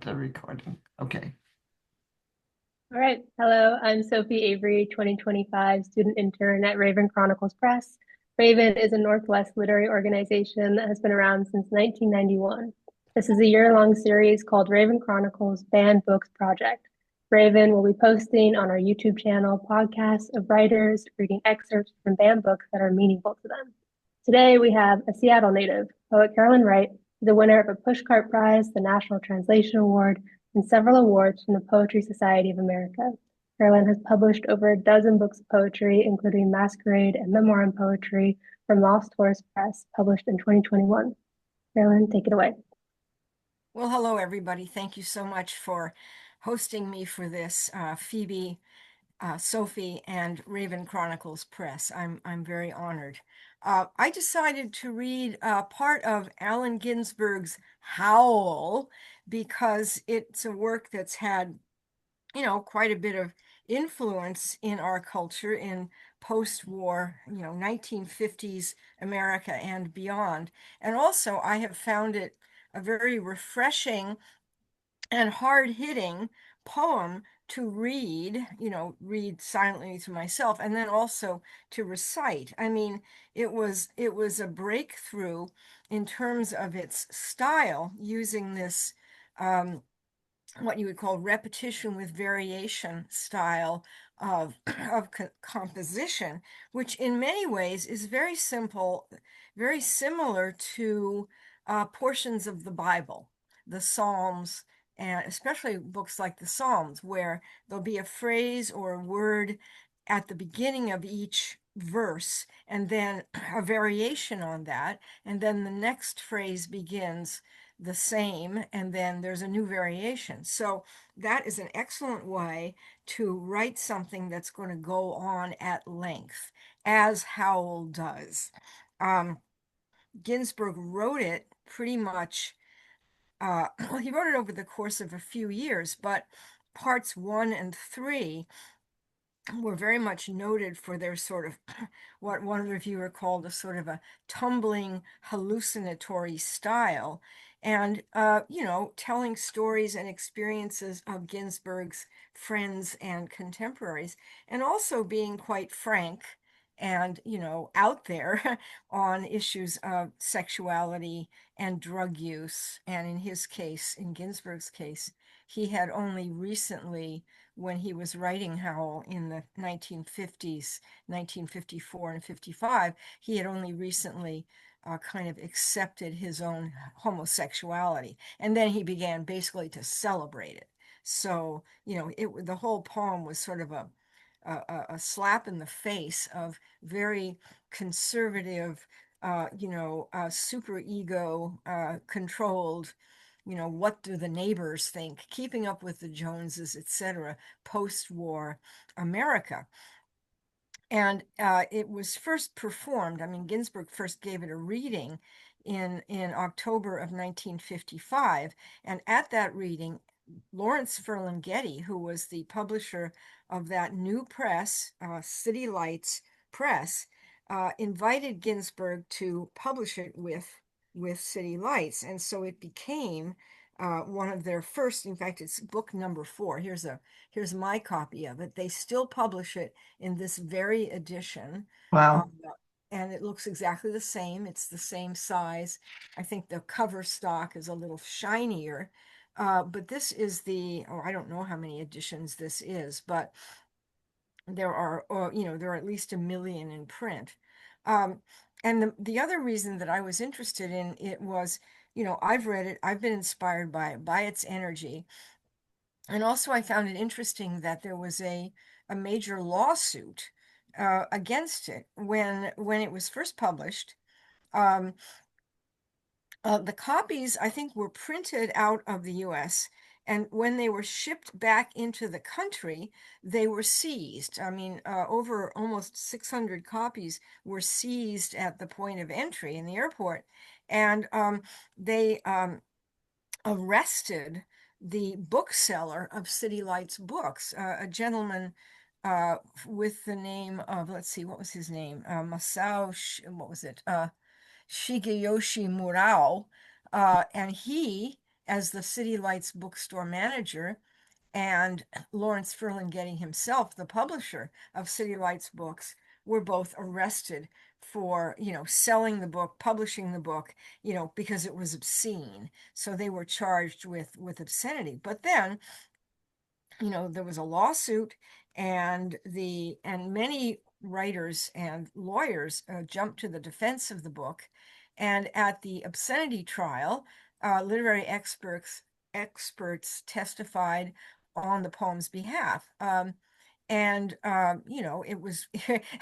the recording. Okay. All right. Hello, I'm Sophie Avery, 2025 student intern at Raven Chronicles Press. Raven is a Northwest literary organization that has been around since 1991. This is a year-long series called Raven Chronicles Banned Books Project. Raven will be posting on our YouTube channel podcasts of writers reading excerpts from banned books that are meaningful to them. Today, we have a Seattle native, poet Carolyne Wright, the winner of a Pushcart Prize, the National Translation Award, and several awards from the Poetry Society of America. Carolyne has published over a dozen books of poetry, including Masquerade and Memoir and Poetry from Lost Horse Press, published in 2021. Carolyne, take it away. Well, hello, everybody. Thank you so much for hosting me for this, Phoebe, Sophie, and Raven Chronicles Press. I'm very honored. I decided to read part of Allen Ginsberg's Howl because it's a work that's had, quite a bit of influence in our culture in post-war, 1950s America and beyond. And also, I have found it a very refreshing and hard-hitting poem to read, read silently to myself, and then also to recite. I mean, it was a breakthrough in terms of its style, using this what you would call repetition with variation style of composition, which in many ways is very simple, very similar to portions of the Bible, the Psalms, and especially books like the Psalms, where there'll be a phrase or a word at the beginning of each verse, and then a variation on that, and then the next phrase begins the same, and then there's a new variation. So that is an excellent way to write something that's going to go on at length, as Howl does. Um, Ginsberg wrote it pretty much, well, he wrote it over the course of a few years, but parts 1 and 3 were very much noted for their sort of what one reviewer called a sort of a tumbling hallucinatory style, and telling stories and experiences of Ginsberg's friends and contemporaries, and also being quite frank and out there on issues of sexuality and drug use. And in his case, in Ginsberg's case, he had only recently, when he was writing Howl in the 1950s, 1954 and 55, he had only recently kind of accepted his own homosexuality. And then he began basically to celebrate it. So, the whole poem was sort of a slap in the face of very conservative, super ego controlled, what do the neighbors think, keeping up with the Joneses, etc., post-war America. And it was first performed, I mean, Ginsberg first gave it a reading in October of 1955. And at that reading, Lawrence Ferlinghetti, who was the publisher of that new press, City Lights Press, invited Ginsberg to publish it with City Lights. And so it became one of their first. In fact, it's book number 4. Here's my copy of it. They still publish it in this very edition. Wow. Um, and it looks exactly the same. It's the same size. I think the cover stock is a little shinier. But this is I don't know how many editions this is, but there are, there are at least 1 million in print. Um, and the other reason that I was interested in it was, I've read it, I've been inspired by its energy. And also I found it interesting that there was a major lawsuit against it when it was first published. Um, the copies, I think, were printed out of the US, and when they were shipped back into the country, they were seized. I mean, over almost 600 copies were seized at the point of entry in the airport, and they arrested the bookseller of City Lights Books, a gentleman with the name of, let's see, what was his name? Masao, what was it? Shigeyoshi Murao, and he as the City Lights bookstore manager, and Lawrence Ferlinghetti himself, the publisher of City Lights books, were both arrested for, selling the book, publishing the book, because it was obscene. So they were charged with obscenity. But then, there was a lawsuit, and many writers and lawyers jumped to the defense of the book. And at the obscenity trial, literary experts testified on the poem's behalf. It was,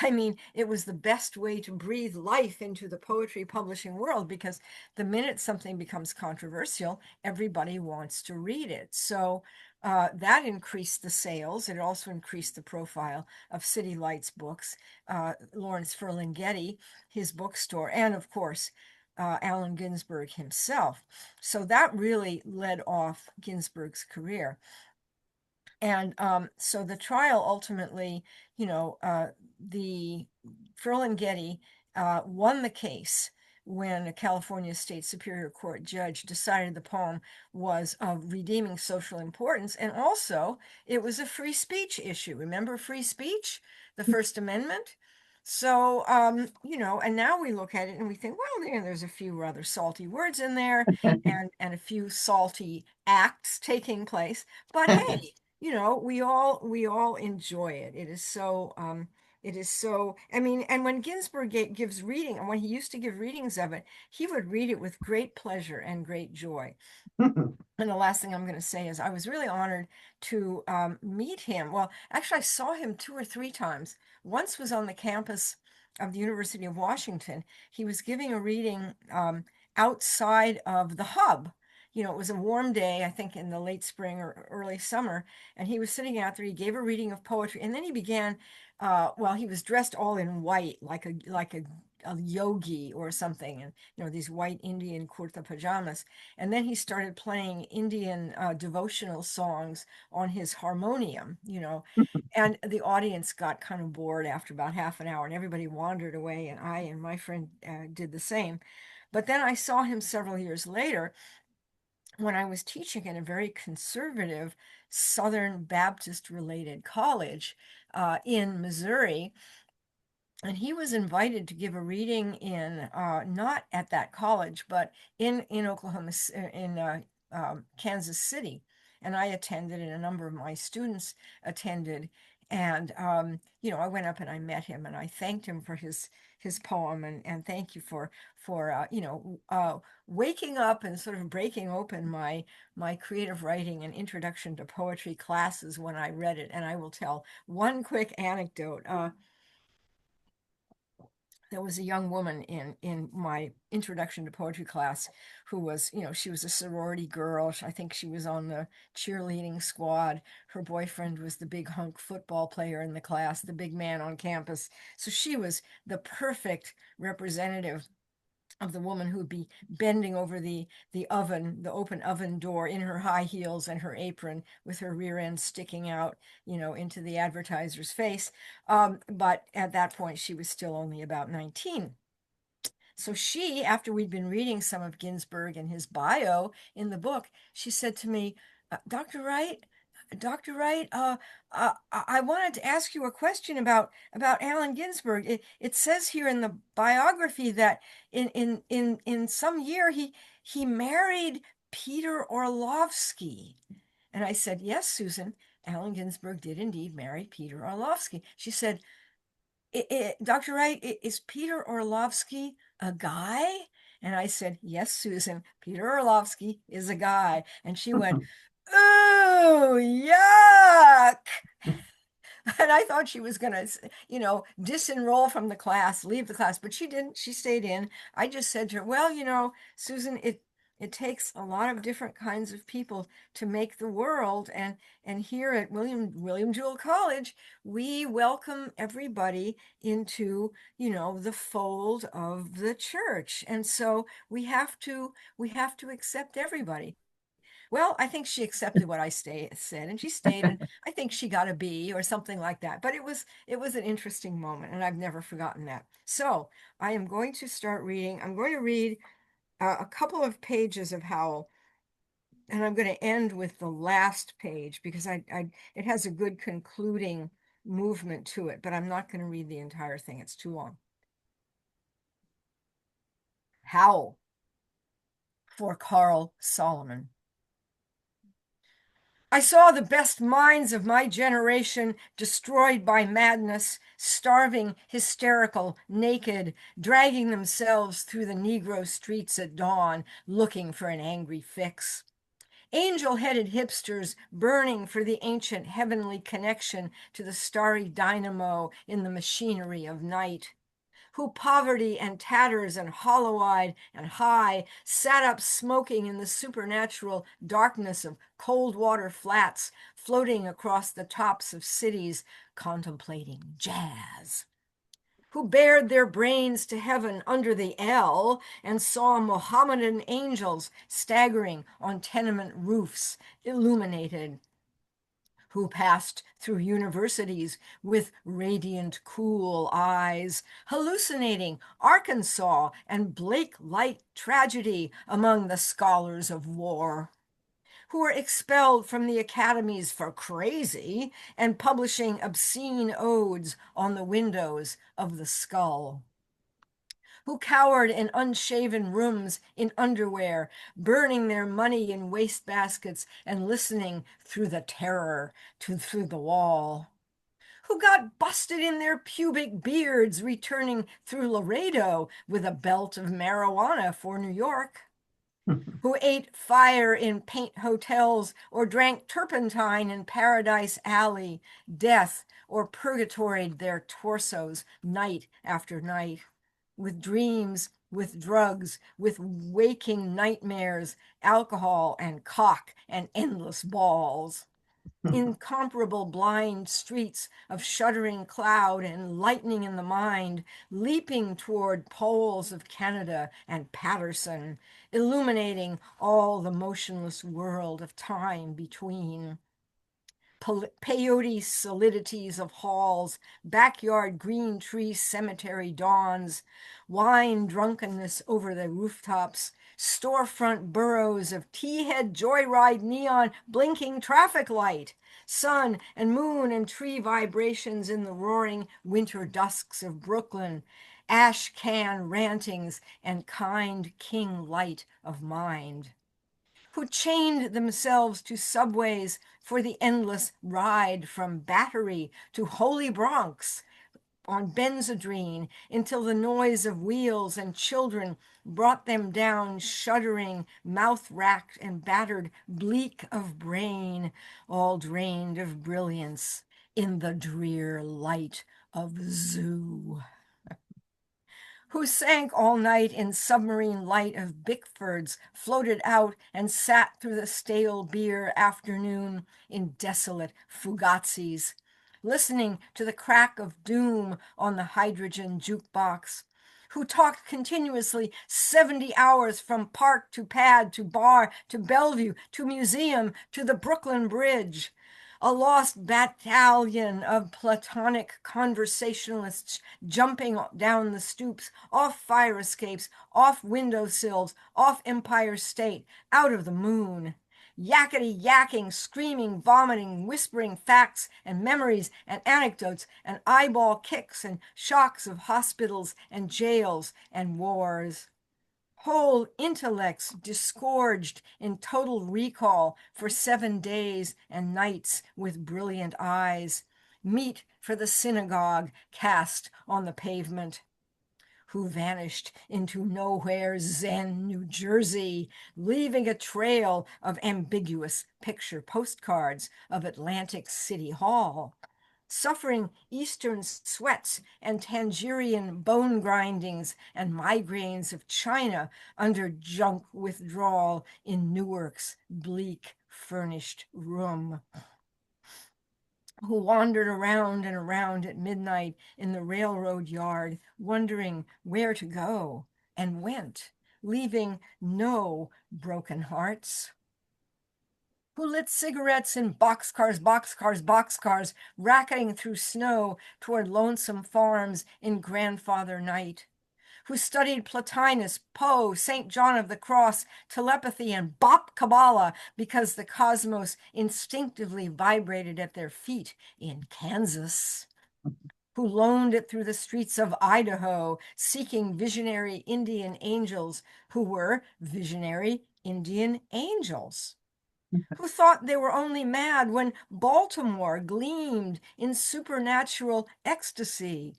I mean, it was the best way to breathe life into the poetry publishing world, because the minute something becomes controversial, everybody wants to read it. So that increased the sales. It also increased the profile of City Lights books, Lawrence Ferlinghetti, his bookstore, and of course, Allen Ginsberg himself. So that really led off Ginsberg's career. And so the trial ultimately, the Ferlinghetti won the case when a California State Superior Court judge decided the poem was of redeeming social importance. And also, it was a free speech issue. Remember free speech, the First Amendment? So, and now we look at it and we think, well, there's a few rather salty words in there, and a few salty acts taking place. But hey, we all enjoy it. It is so, I mean, and when Ginsberg gives reading, and when he used to give readings of it, he would read it with great pleasure and great joy. And the last thing I'm going to say is I was really honored to meet him. Well, actually, I saw him 2 or 3 times. Once was on the campus of the University of Washington. He was giving a reading outside of the hub. It was a warm day, I think in the late spring or early summer, and he was sitting out there. He gave a reading of poetry, and then he began. Well, he was dressed all in white, like a yogi or something, and these white Indian kurta pajamas. And then he started playing Indian devotional songs on his harmonium, and the audience got kind of bored after about half an hour, and everybody wandered away, and I and my friend did the same. But then I saw him several years later when I was teaching at a very conservative Southern Baptist related college in Missouri, and he was invited to give a reading in not at that college, but in Oklahoma, in Kansas City, and I attended, and a number of my students attended. And I went up and I met him, and I thanked him for his poem, and thank you for waking up and sort of breaking open my creative writing and introduction to poetry classes when I read it. And I will tell one quick anecdote. There was a young woman in my introduction to poetry class who was, she was a sorority girl. I think she was on the cheerleading squad. Her boyfriend was the big hunk football player in the class, the big man on campus. So she was the perfect representative of the woman who'd be bending over the oven, the open oven door, in her high heels and her apron, with her rear end sticking out, into the advertiser's face. But at that point, she was still only about 19. So she, after we'd been reading some of Ginsberg and his bio in the book, she said to me, Dr. Wright, Dr. Wright, I wanted to ask you a question about Allen Ginsberg. It says here in the biography that in some year he married Peter Orlovsky. And I said, yes, Susan, Allen Ginsberg did indeed marry Peter Orlovsky. She said, Dr. Wright, is Peter Orlovsky a guy? And I said, yes, Susan, Peter Orlovsky is a guy. And she went, oh, yuck. And I thought she was going to, disenroll from the class, leave the class, but she didn't. She stayed in. I just said to her, well, Susan, it takes a lot of different kinds of people to make the world. And here at William Jewell College, we welcome everybody into, the fold of the church. And so we have to accept everybody. Well, I think she accepted what I said, and she stayed, and I think she got a B or something like that. But it was an interesting moment, and I've never forgotten that. So I am going to start reading. I'm going to read a couple of pages of Howl, And I'm going to end with the last page because it has a good concluding movement to it, but I'm not going to read the entire thing. It's too long. Howl for Carl Solomon. I saw the best minds of my generation destroyed by madness, starving, hysterical, naked, dragging themselves through the Negro streets at dawn, looking for an angry fix. Angel-headed hipsters burning for the ancient heavenly connection to the starry dynamo in the machinery of night, who poverty and tatters and hollow-eyed and high sat up smoking in the supernatural darkness of cold water flats floating across the tops of cities, contemplating jazz, who bared their brains to heaven under the L and saw Mohammedan angels staggering on tenement roofs, illuminated, who passed through universities with radiant, cool eyes, hallucinating Arkansas and Blake Light tragedy among the scholars of war, who were expelled from the academies for crazy and publishing obscene odes on the windows of the skull, who cowered in unshaven rooms in underwear, burning their money in wastebaskets and listening through the terror through the wall, who got busted in their pubic beards returning through Laredo with a belt of marijuana for New York, who ate fire in paint hotels or drank turpentine in Paradise Alley, death or purgatoried their torsos night after night, with dreams, with drugs, with waking nightmares, alcohol and cock and endless balls. Incomparable blind streets of shuddering cloud and lightning in the mind, leaping toward poles of Canada and Patterson, illuminating all the motionless world of time between. Peyote solidities of halls, backyard green tree cemetery dawns, wine drunkenness over the rooftops, storefront burrows of tea-head joyride neon blinking traffic light, sun and moon and tree vibrations in the roaring winter dusks of Brooklyn, ash can rantings and kind king light of mind, who chained themselves to subways for the endless ride from Battery to Holy Bronx on Benzedrine until the noise of wheels and children brought them down shuddering, mouth-racked and battered, bleak of brain, all drained of brilliance in the drear light of Zoo, who sank all night in submarine light of Bickfords, floated out and sat through the stale beer afternoon in desolate Fugazzi's, listening to the crack of doom on the hydrogen jukebox, who talked continuously 70 hours from park to pad to bar to Bellevue to museum to the Brooklyn Bridge, a lost battalion of platonic conversationalists jumping down the stoops, off fire escapes, off windowsills, off Empire State, out of the moon. Yakety yakking, screaming, vomiting, whispering facts and memories and anecdotes and eyeball kicks and shocks of hospitals and jails and wars. Whole intellects disgorged in total recall for 7 days and nights with brilliant eyes, meat for the synagogue cast on the pavement, who vanished into nowhere Zen, New Jersey, leaving a trail of ambiguous picture postcards of Atlantic City Hall, suffering Eastern sweats and Tangerian bone grindings and migraines of China under junk withdrawal in Newark's bleak furnished room, who wandered around and around at midnight in the railroad yard, wondering where to go, and went, leaving no broken hearts, who lit cigarettes in boxcars, racketing through snow toward lonesome farms in grandfather night, who studied Plotinus, Poe, St. John of the Cross, telepathy, and Bop Kabbalah because the cosmos instinctively vibrated at their feet in Kansas, who loaned it through the streets of Idaho, seeking visionary Indian angels who were visionary Indian angels, who thought they were only mad when Baltimore gleamed in supernatural ecstasy,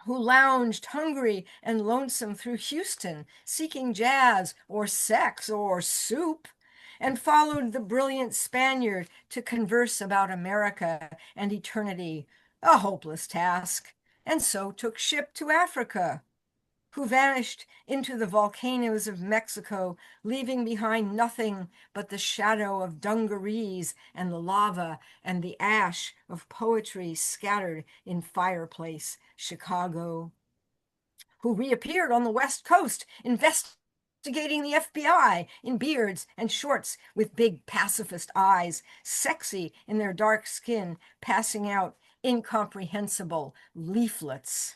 who lounged hungry and lonesome through Houston, seeking jazz or sex or soup, and followed the brilliant Spaniard to converse about America and eternity, a hopeless task, and so took ship to Africa, who vanished into the volcanoes of Mexico, leaving behind nothing but the shadow of dungarees and the lava and the ash of poetry scattered in Fireplace, Chicago, who reappeared on the West Coast, investigating the FBI in beards and shorts with big pacifist eyes, sexy in their dark skin, passing out incomprehensible leaflets.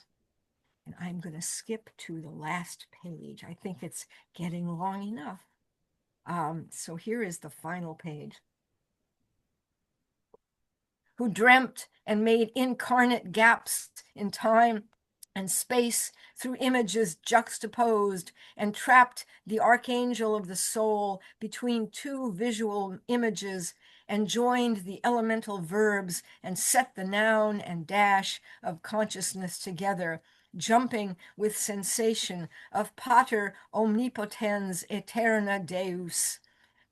And I'm going to skip to the last page. I think it's getting long enough. So here is the final page. Who dreamt and made incarnate gaps in time and space through images juxtaposed, and trapped the archangel of the soul between two visual images, and joined the elemental verbs and set the noun and dash of consciousness together, jumping with sensation of pater omnipotens aeterna Deus,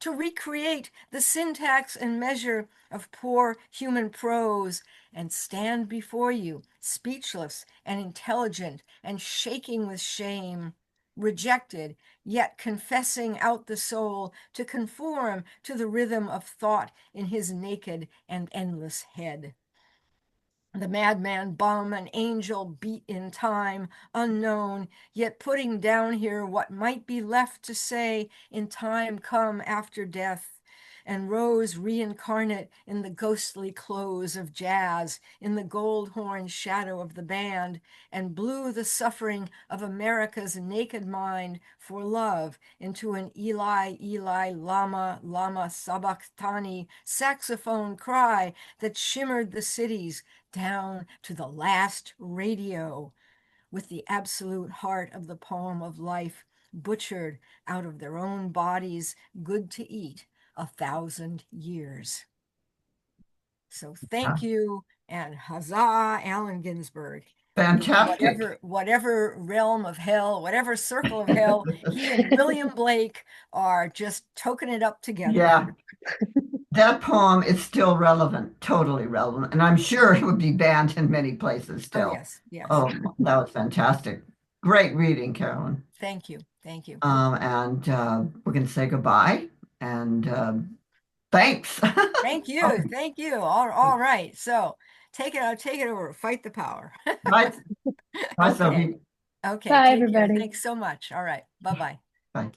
to recreate the syntax and measure of poor human prose, and stand before you, speechless and intelligent and shaking with shame, rejected, yet confessing out the soul to conform to the rhythm of thought in his naked and endless head. The madman bum, an angel beat in time, unknown, yet putting down here what might be left to say in time come after death, and rose reincarnate in the ghostly close of jazz, in the gold horn shadow of the band, and blew the suffering of America's naked mind for love into an Eli, Eli, lama, lama sabachthani saxophone cry that shimmered the cities down to the last radio, with the absolute heart of the poem of life butchered out of their own bodies, good to eat 1,000 years. So thank you, and huzzah, Allen Ginsberg. Fantastic. Whatever realm of hell, whatever circle of hell, he and William Blake are just toking it up together. Yeah. That poem is still relevant, totally relevant. And I'm sure it would be banned in many places still. Oh, yes, yes. Oh, that was fantastic. Great reading, Carolyne. Thank you. Thank you. And we're going to say goodbye. And thanks. Thank you. Thank you. All right. So take it over. Fight the power. Bye. Bye, Okay. Sophie. Okay. Bye, Take care. everybody. Thanks so much. All right. Bye-bye. Bye.